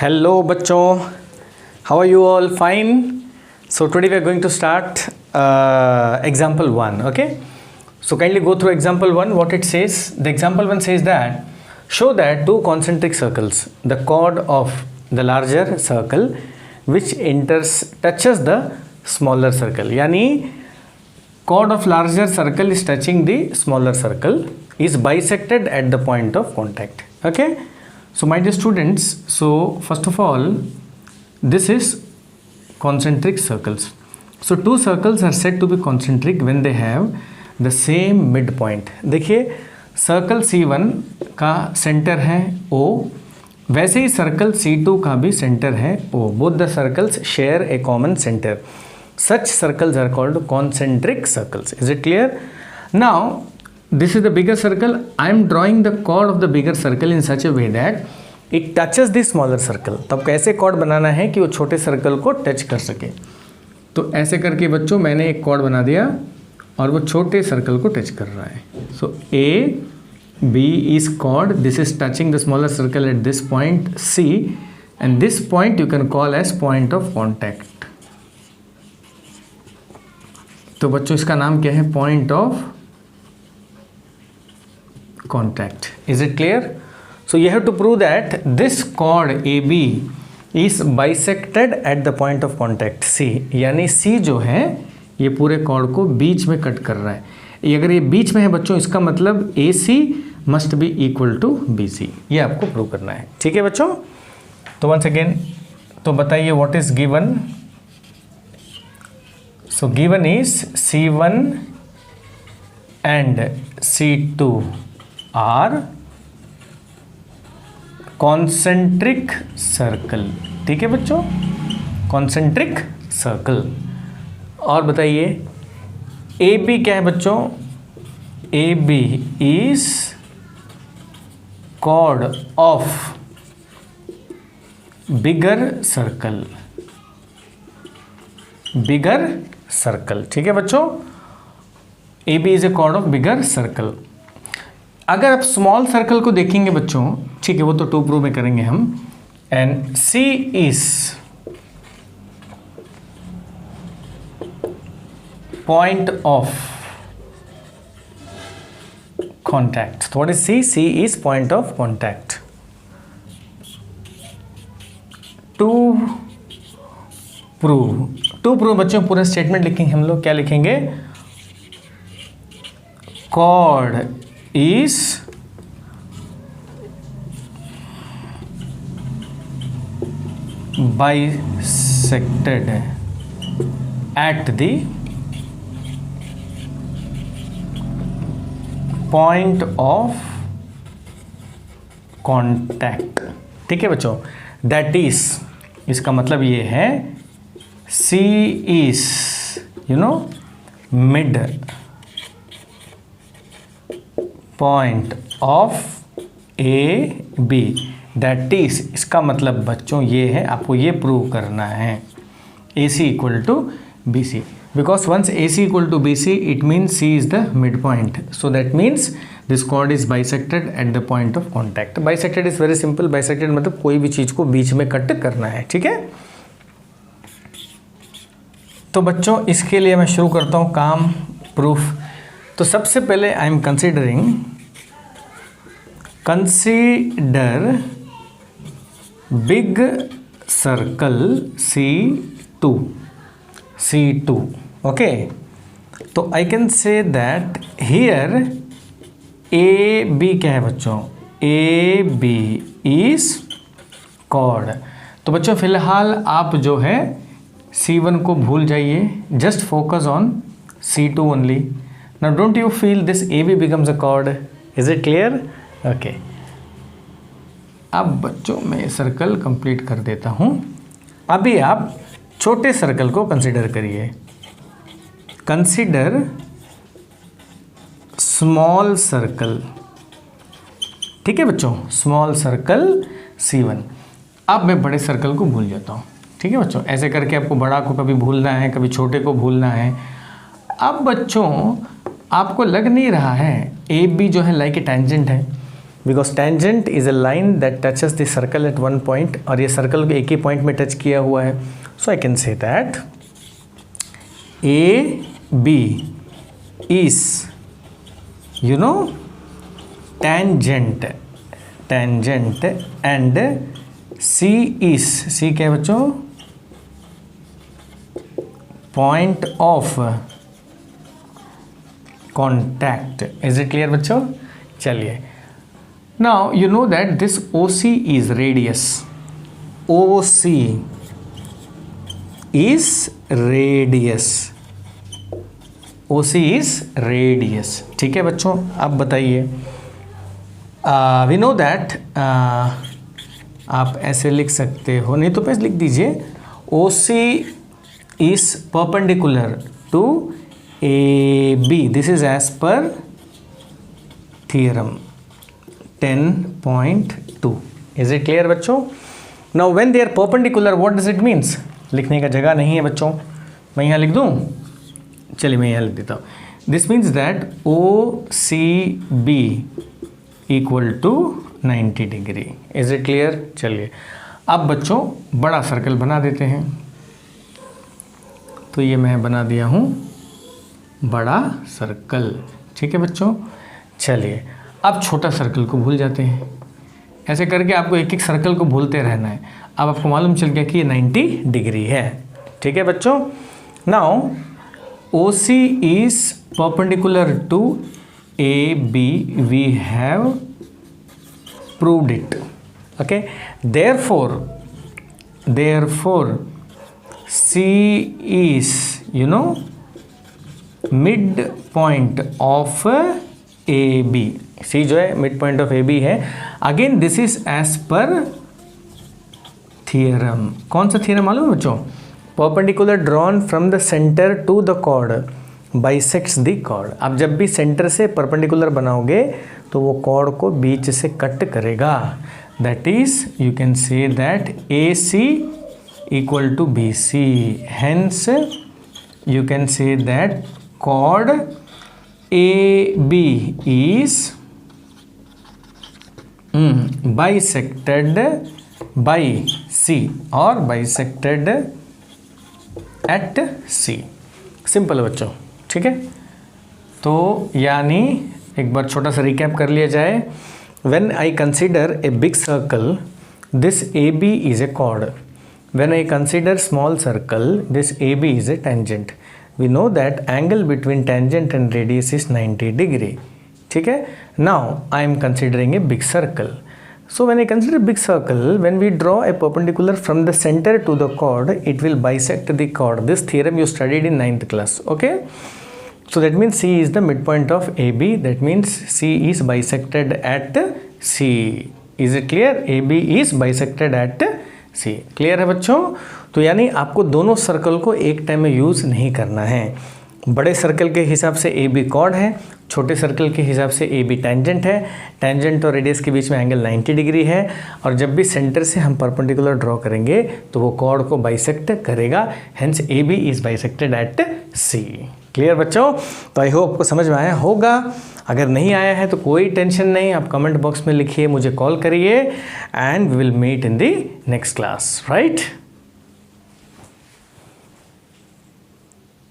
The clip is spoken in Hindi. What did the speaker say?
Hello bachon, how are you all? Fine. So today we are going to start example 1. Okay, so kindly go through example 1. What it says, the example 1 says that show that two concentric circles, the chord of the larger circle which touches the smaller circle, yani chord of larger circle is touching the smaller circle, is bisected at the point of contact. Okay, so my dear students, so first of all, this is concentric circles. So two circles are said to be concentric when they have the same midpoint. देखिए सर्कल C1 का सेंटर है O, वैसे ही सर्कल C2 का भी सेंटर है O. Both the circles share a common center. Such circles are called concentric circles. Is it clear? Now this is the bigger circle. I am drawing the chord of the bigger circle in such a way that it touches the smaller circle. तो आपको ऐसे chord बनाना है कि वो छोटे सर्कल को टच कर सके. तो ऐसे करके बच्चों मैंने एक chord बना दिया और वो छोटे सर्कल को टच कर रहा है. So A, B is chord. This is touching the smaller circle at this point C, and this point you can call as point of contact. तो बच्चों इसका नाम क्या है? Point of contact. Is it clear? So you have to prove that this chord AB is bisected at the point of contact C. यानी C जो है ये पूरे chord को बीच में कट कर रहा है. ये अगर ये बीच में है बच्चों, इसका मतलब AC must be equal to BC. ये आपको प्रूव करना है. ठीक है बच्चों? तो once again, तो बताइए what is given? So given is C1 and C2 are concentric circle. ठीक है बच्चों, concentric circle. और बताइए AB क्या है बच्चों? AB is chord of bigger circle. Bigger circle. ठीक है बच्चों, AB is a chord of bigger circle. अगर आप स्मॉल सर्कल को देखेंगे बच्चों, ठीक है, वो तो 2 प्रूव में करेंगे हम. And C is point of contact. What is C? C is point of contact. To prove बच्चों पूरा स्टेटमेंट लिखेंगे हम लोग. क्या लिखेंगे? chord is bisected at the point of contact. ठीक है बच्चों, that is, इसका मतलब ये है C is mid point of AB. That is, इसका मतलब बच्चों ये है, आपको ये प्रूव करना है AC equal to BC. Because once AC equal to BC, it means C is the midpoint. So that means this chord is bisected at the point of contact. Bisected is very simple. Bisected मतलब कोई भी चीज़ को बीच में कट करना है. ठीक है, तो बच्चों इसके लिए मैं शुरू करता हूँ काम प्रूफ. तो सबसे पहले I am consider big circle C2. Okay, तो I can say that here AB क्या है बच्चों? AB is chord. तो बच्चों फिलहाल आप जो है C1 को भूल जाइए, just focus on C2 only. Now don't you feel this AB becomes a chord? Is it clear? Okay. अब बच्चों मैं सर्कल कंप्लीट कर देता हूँ. अभी आप छोटे सर्कल को कंसीडर करिए. Consider small circle. ठीक है बच्चों, स्मॉल सर्कल C1. अब मैं बड़े सर्कल को भूल जाता हूँ. ठीक है बच्चों, ऐसे करके आपको बड़ा को कभी भूलना है, कभी छोटे को भूलना है. अब बच्चों आपको लग नहीं रहा है AB जो है लाइक ए टेंजेंट है, because tangent is a line that touches the circle eight one point, और ये सर्कल को एक ही पॉइंट में टच किया हुआ है. So I can say that A B is tangent and C is, C क्या है बच्चों, point of contact. Is it clear बच्चों? चलिए, now you know that this OC is radius. OC is radius. OC is radius. ठीक है बच्चों, अब बताइए. वी नो दैट, आप ऐसे लिख सकते हो, नहीं तो पैसे लिख दीजिए. O C is perpendicular to A B. This is as per theorem 10.2. Is it clear बच्चों? Now when they are perpendicular, what does it means? लिखने का जगह नहीं है बच्चों, मैं यहाँ लिख दूँ. चलिए मैं यहाँ लिख देता हूँ. This means that O C B equal to 90 degree. Is it clear? चलिए, अब बच्चों बड़ा सर्कल बना देते हैं. तो ये मैं बना दिया हूँ बड़ा सर्कल. ठीक है बच्चों, चलिए अब छोटा सर्कल को भूल जाते हैं. ऐसे करके आपको एक एक सर्कल को भूलते रहना है. अब आपको मालूम चल गया कि ये 90 डिग्री है. ठीक है बच्चों, now O C is perpendicular to AB, we have proved it. Okay, therefore C is midpoint of AB. C जो है midpoint of AB है. Again this is as per theorem. कौन सा theorem मालूम है बच्चों? Perpendicular drawn from the center to the chord bisects the chord. आप जब भी सेंटर से परपेंडिकुलर बनाओगे तो वो कॉर्ड को बीच से कट करेगा. That is you can say that A C equal to B C. Hence you can say that chord A B is bisected by C और बाइसेक्टेड एट सी. सिंपल है बच्चों. ठीक है, तो यानी एक बार छोटा सा रिकैप कर लिया जाए. When I consider a big circle, this A B is a chord. When I consider small circle, this A B is a tangent. We know that angle between tangent and radius is 90 degree. ठीक है, now I am considering a big circle. So when I consider big circle, when we draw a perpendicular from the center to the chord, it will bisect the chord. This theorem you studied in 9th class. Okay, so that means C is the midpoint of AB. That means C is bisected at C. Is it clear? AB is bisected at C. Clear है बच्चों? तो यानी आपको दोनों सर्कल को एक टाइम में यूज नहीं करना है. बड़े सर्कल के हिसाब से ए बी कॉर्ड है, छोटे सर्कल के हिसाब से ए बी टेंजेंट है. टेंजेंट और रेडियस के बीच में एंगल 90 डिग्री है. और जब भी सेंटर से हम परपेंडिकुलर ड्रॉ करेंगे तो वो कॉर्ड को बाइसेक्ट करेगा. Hence A B is bisected at C. Clear बच्चों? तो आई होप आपको समझ में आया होगा. अगर नहीं आया है तो कोई टेंशन नहीं, आप कमेंट बॉक्स में लिखिए, मुझे कॉल करिए, and we will meet in the next class. Right?